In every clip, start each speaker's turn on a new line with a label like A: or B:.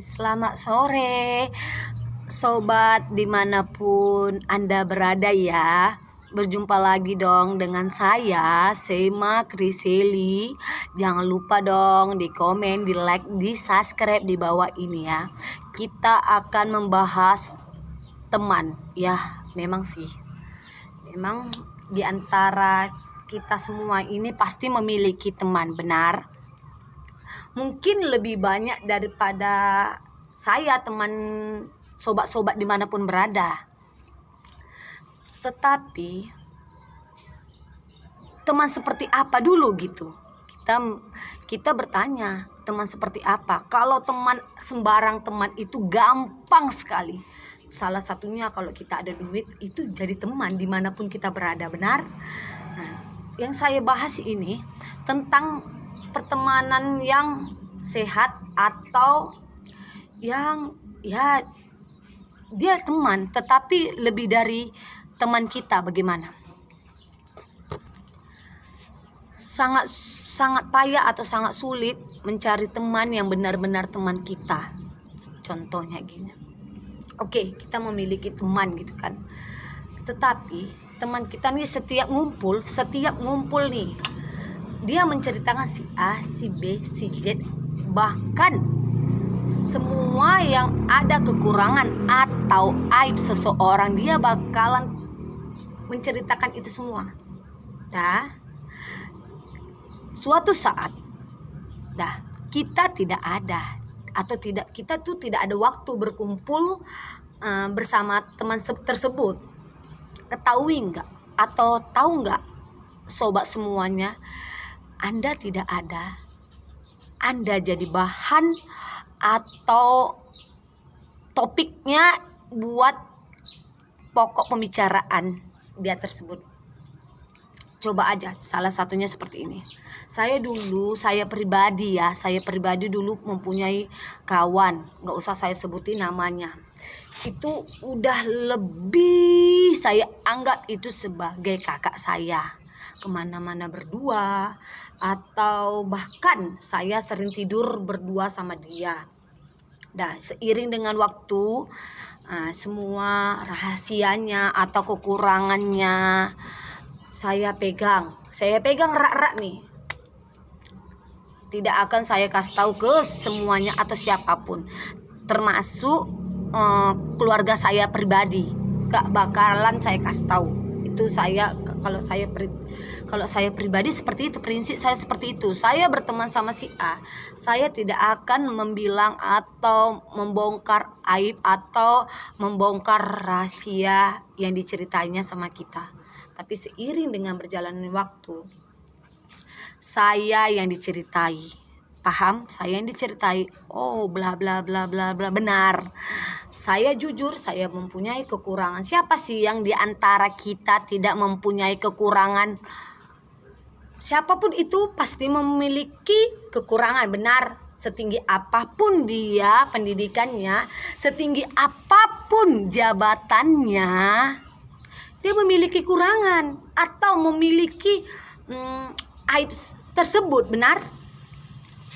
A: Selamat sore, sobat dimanapun Anda berada ya. Berjumpa lagi dong dengan saya, Sema Kriseli. Jangan lupa dong di komen, di like, di subscribe di bawah ini ya. Kita akan membahas teman. Ya, memang sih. Memang di antara kita semua ini pasti memiliki teman, benar? Mungkin lebih banyak daripada saya teman sobat-sobat dimanapun berada. Tetapi teman seperti apa dulu gitu? Kita bertanya, teman seperti apa? Kalau teman sembarang teman itu gampang sekali. Salah satunya kalau kita ada duit itu jadi teman dimanapun kita berada, benar? Nah, yang saya bahas ini tentang pertemanan yang sehat atau yang ya dia teman tetapi lebih dari teman kita, bagaimana? Sangat payah atau sangat sulit mencari teman yang benar-benar teman kita. Contohnya gini. Oke, kita memiliki teman gitu kan. Tetapi teman kita nih setiap ngumpul nih, dia menceritakan si A, si B, si Z, bahkan semua yang ada kekurangan atau aib seseorang dia bakalan menceritakan itu semua. Suatu saat kita tidak ada atau kita tuh tidak ada waktu berkumpul bersama teman tersebut. Ketahui nggak atau tahu nggak sobat semuanya, Anda tidak ada, Anda jadi bahan atau topiknya buat pokok pembicaraan dia tersebut. Coba aja, salah satunya seperti ini. Saya pribadi dulu mempunyai kawan, nggak usah saya sebutin namanya. Itu udah lebih saya anggap itu sebagai kakak saya. Kemana-mana berdua, atau bahkan saya sering tidur berdua sama dia. Seiring dengan waktu, semua rahasianya atau kekurangannya saya pegang erat-erat nih. Tidak akan saya kasih tahu ke semuanya atau siapapun, termasuk keluarga saya pribadi. Gak bakalan saya kasih tahu. Itu kalau saya pribadi seperti itu, prinsip saya seperti itu. Saya berteman sama si A, saya tidak akan membilang atau membongkar aib atau membongkar rahasia yang diceritainya sama kita. Tapi seiring dengan berjalannya waktu, saya yang diceritai. Paham? Saya yang diceritai. Oh, bla bla bla bla bla, benar. Saya jujur, saya mempunyai kekurangan. Siapa sih yang di antara kita tidak mempunyai kekurangan? Siapapun itu pasti memiliki kekurangan, benar. Setinggi apapun dia pendidikannya, setinggi apapun jabatannya, dia memiliki kekurangan atau memiliki aib tersebut, benar.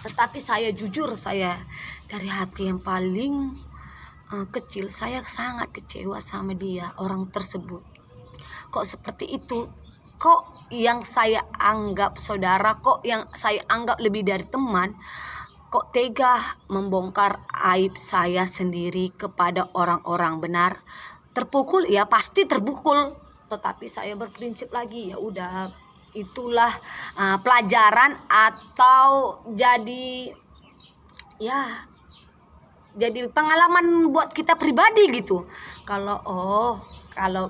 A: Tetapi saya jujur, saya dari hati yang paling kecil, saya sangat kecewa sama dia, orang tersebut. Kok seperti itu? Kok yang saya anggap saudara, kok yang saya anggap lebih dari teman, kok tega membongkar aib saya sendiri kepada orang-orang, benar? Terpukul ya pasti terpukul, tetapi saya berprinsip lagi, ya udah, itulah pelajaran atau jadi pengalaman buat kita pribadi gitu. Kalau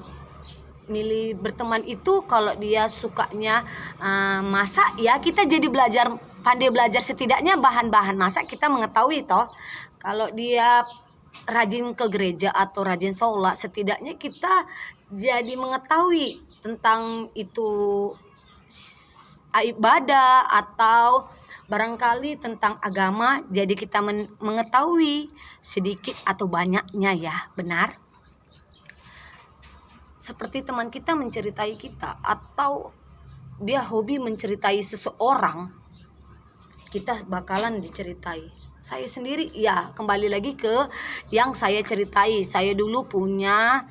A: milih berteman itu, kalau dia sukanya masak, ya kita jadi pandai belajar setidaknya bahan-bahan masak kita mengetahui toh. Kalau dia rajin ke gereja atau rajin sholat, setidaknya kita jadi mengetahui tentang itu ibadah atau barangkali tentang agama, jadi kita mengetahui sedikit atau banyaknya, ya benar. Seperti teman kita menceritai kita, atau dia hobi menceritai seseorang, kita bakalan diceritai. Saya sendiri ya kembali lagi ke yang saya ceritai. Saya dulu punya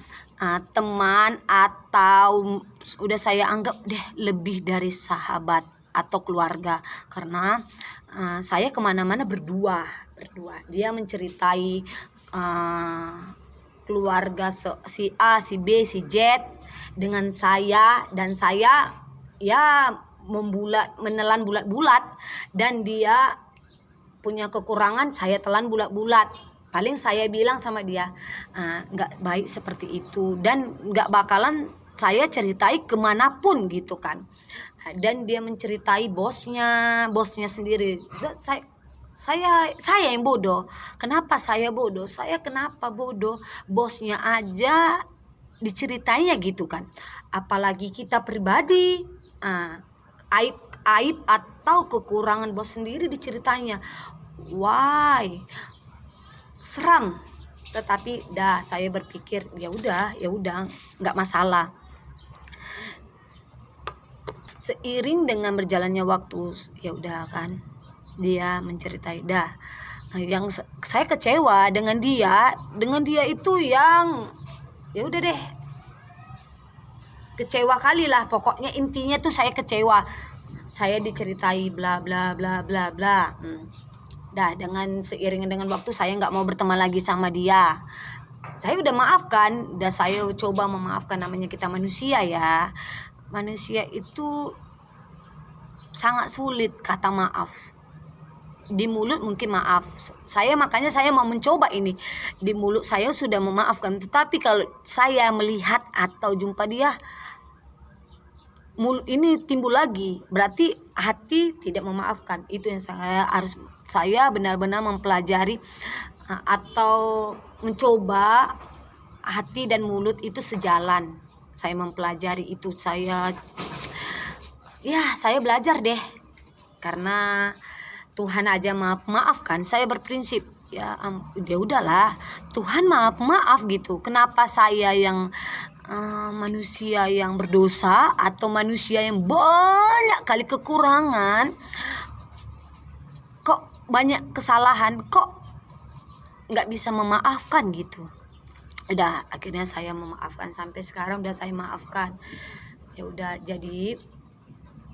A: teman atau udah saya anggap deh lebih dari sahabat atau keluarga, karena saya kemana-mana berdua. Dia menceritai keluarga si A, si B, si Z dengan saya, dan saya ya menelan bulat-bulat, dan dia punya kekurangan, saya telan bulat-bulat. Paling saya bilang sama dia, nggak baik seperti itu, dan nggak bakalan saya ceritai kemanapun gitu kan. Dan dia menceritai bosnya sendiri. Saya yang bodoh. Kenapa saya bodoh? Saya kenapa bodoh? Bosnya aja diceritainya gitu kan. Apalagi kita pribadi, aib atau kekurangan bos sendiri diceritanya. Why? Seram. Tetapi saya berpikir ya udah, nggak masalah. Seiring dengan berjalannya waktu, ya udah kan, dia menceritai yang saya kecewa dengan dia itu yang ya udah deh, kecewa kali lah, pokoknya intinya tuh saya kecewa. Saya diceritai bla bla bla bla bla. Dengan seiring dengan waktu saya nggak mau berteman lagi sama dia. Saya udah maafkan, saya coba memaafkan, namanya kita manusia ya. Manusia itu sangat sulit kata maaf. Di mulut mungkin maaf. Makanya saya mau mencoba ini. Di mulut saya sudah memaafkan, tetapi kalau saya melihat atau jumpa dia, mulut ini timbul lagi, berarti hati tidak memaafkan. Itu yang saya benar-benar mempelajari atau mencoba. Hati dan mulut itu sejalan. Saya mempelajari itu, saya belajar deh, karena Tuhan aja maafkan. Saya berprinsip ya udahlah, Tuhan maaf gitu. Kenapa saya yang manusia yang berdosa atau manusia yang banyak kali kekurangan, kok banyak kesalahan, kok nggak bisa memaafkan gitu. Udah, akhirnya saya memaafkan, sampai sekarang udah saya maafkan. Ya udah, jadi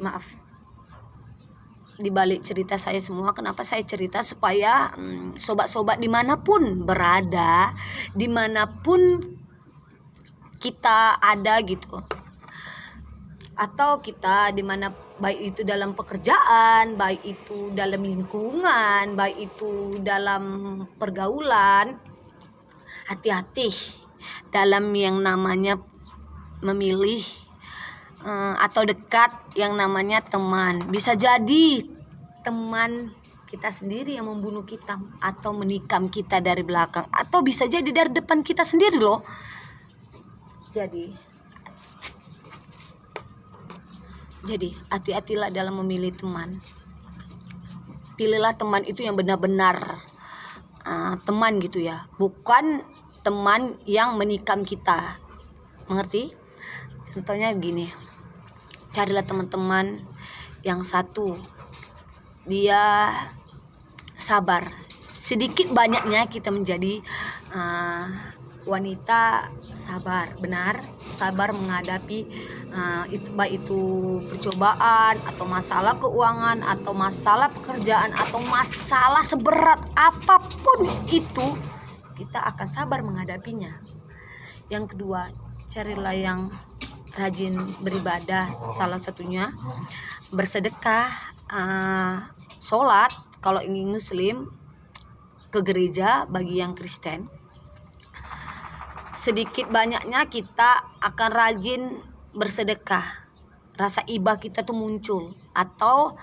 A: maaf. Di balik cerita saya semua, kenapa saya cerita, supaya sobat-sobat dimanapun berada, dimanapun kita ada gitu, atau kita dimana, baik itu dalam pekerjaan, baik itu dalam lingkungan, baik itu dalam pergaulan, hati-hati dalam yang namanya memilih atau dekat yang namanya teman. Bisa jadi teman kita sendiri yang membunuh kita atau menikam kita dari belakang, atau bisa jadi dari depan kita sendiri loh. Jadi hati-hatilah dalam memilih teman. Pilihlah teman itu yang benar-benar teman gitu ya, bukan teman yang menikam kita. Mengerti? Contohnya gini, carilah teman-teman yang satu, dia sabar. Sedikit banyaknya kita menjadi wanita sabar, benar, sabar menghadapi baik itu percobaan atau masalah keuangan atau masalah pekerjaan atau masalah seberat apapun itu, kita akan sabar menghadapinya. Yang kedua, carilah yang rajin beribadah, salah satunya bersedekah, sholat kalau ini muslim, ke gereja bagi yang Kristen. Sedikit banyaknya kita akan rajin bersedekah, rasa iba kita tuh muncul, atau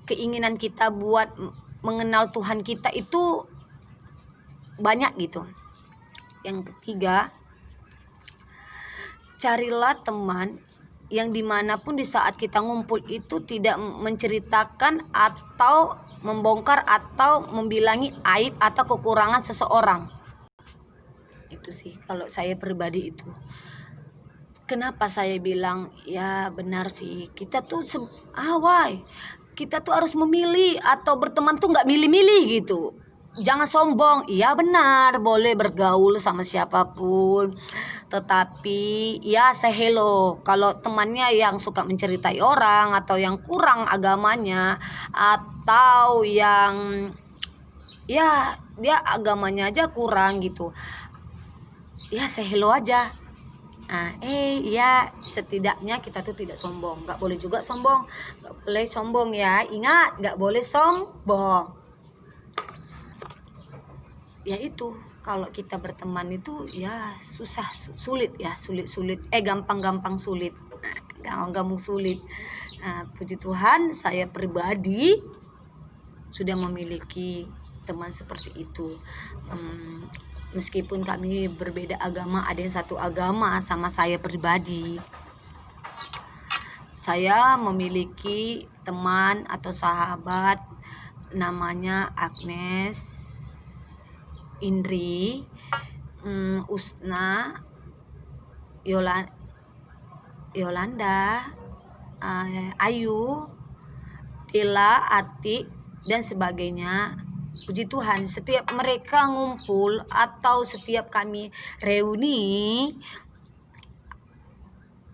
A: keinginan kita buat mengenal Tuhan kita itu banyak gitu. Yang ketiga, carilah teman yang dimanapun di saat kita ngumpul itu tidak menceritakan atau membongkar atau membilangi aib atau kekurangan seseorang. Itu sih kalau saya pribadi itu. Kenapa saya bilang ya benar sih, kita tuh kita tuh harus memilih, atau berteman tuh nggak milih-milih gitu. Jangan sombong. Iya benar, boleh bergaul sama siapapun, tetapi ya say hello. Kalau temannya yang suka menceritai orang, atau yang kurang agamanya, atau yang ya dia agamanya aja kurang gitu, ya say hello aja. Ya setidaknya kita tuh tidak sombong. Nggak boleh juga sombong, nggak boleh sombong ya, ingat, nggak boleh sombong. Ya itu, kalau kita berteman itu ya susah, sulit ya, sulit gampang sulit, gampang sulit. Puji Tuhan, saya pribadi sudah memiliki teman seperti itu. Meskipun kami berbeda agama, ada yang satu agama sama saya pribadi. Saya memiliki teman atau sahabat namanya Agnes, Indri, Usna, Yolanda, Ayu, Dila, Ati, dan sebagainya. Puji Tuhan, setiap mereka ngumpul atau setiap kami reuni,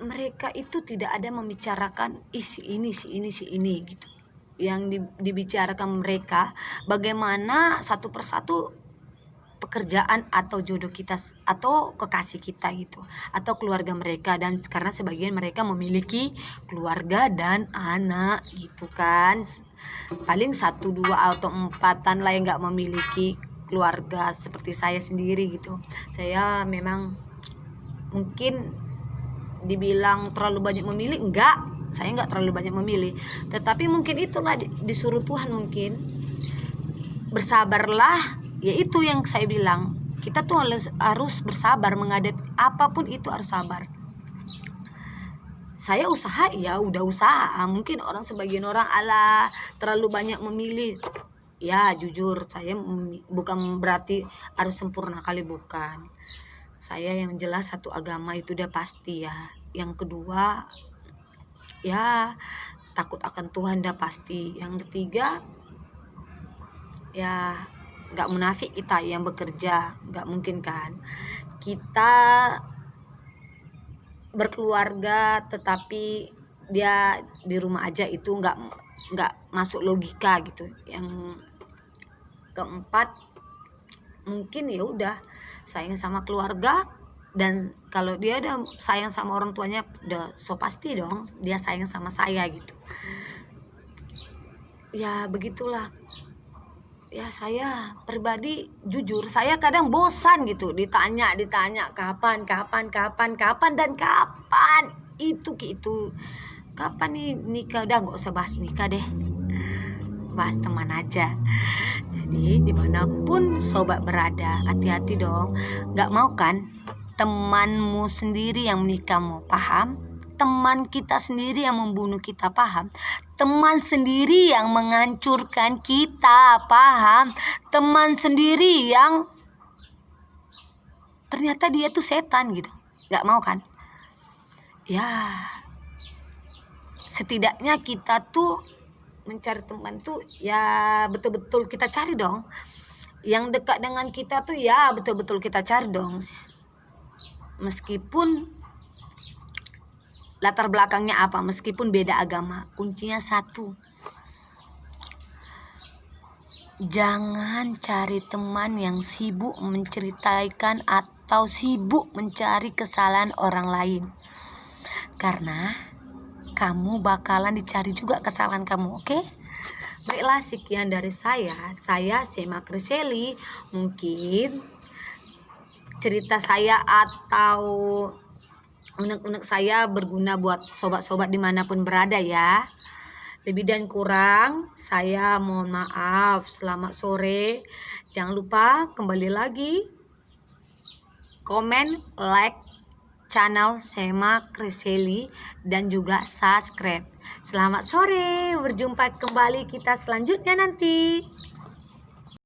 A: mereka itu tidak ada membicarakan si ini gitu. Yang dibicarakan mereka bagaimana satu persatu pekerjaan atau jodoh kita atau kekasih kita gitu, atau keluarga mereka. Dan karena sebagian mereka memiliki keluarga dan anak gitu kan, paling 1, 2 atau 4-an lah yang nggak memiliki keluarga seperti saya sendiri gitu. Saya memang mungkin dibilang terlalu banyak memilih, enggak, saya nggak terlalu banyak memilih, tetapi mungkin itulah disuruh Tuhan. Mungkin bersabarlah, yaitu yang saya bilang, kita tuh harus bersabar menghadapi apapun itu, harus sabar. Saya usaha, ya udah usaha. Mungkin sebagian orang ala terlalu banyak memilih. Ya jujur, saya bukan berarti harus sempurna kali, bukan. Saya yang jelas satu agama itu udah pasti ya. Yang kedua, ya takut akan Tuhan udah pasti. Yang ketiga, ya gak munafik kita yang bekerja, gak mungkin kan kita berkeluarga tetapi dia di rumah aja, itu gak masuk logika gitu. Yang keempat, mungkin ya udah sayang sama keluarga, dan kalau dia udah sayang sama orang tuanya, udah so pasti dong dia sayang sama saya gitu. Ya begitulah. Ya saya pribadi jujur, saya kadang bosan gitu ditanya kapan itu kapan nih nikah. Udah nggak usah bahas nikah deh, bahas teman aja. Jadi dimanapun sobat berada, hati-hati dong. Nggak mau kan temanmu sendiri yang menikahmu, paham? Teman kita sendiri yang membunuh kita, paham? Teman sendiri yang menghancurkan kita, paham? Teman sendiri yang ternyata dia tuh setan gitu. Gak mau kan? Ya setidaknya kita tuh mencari teman tuh ya betul-betul kita cari dong. Yang dekat dengan kita tuh ya betul-betul kita cari dong. Meskipun latar belakangnya apa, meskipun beda agama, kuncinya satu. Jangan cari teman yang sibuk menceritakan atau sibuk mencari kesalahan orang lain, karena kamu bakalan dicari juga kesalahan kamu, oke? Baiklah, sekian dari saya Sema Kriseli. Mungkin cerita saya atau unek-unek saya berguna buat sobat-sobat dimanapun berada ya. Lebih dan kurang saya mohon maaf. Selamat sore. Jangan lupa kembali lagi komen, like channel Sema Kriseli, dan juga subscribe. Selamat sore, berjumpa kembali kita selanjutnya nanti.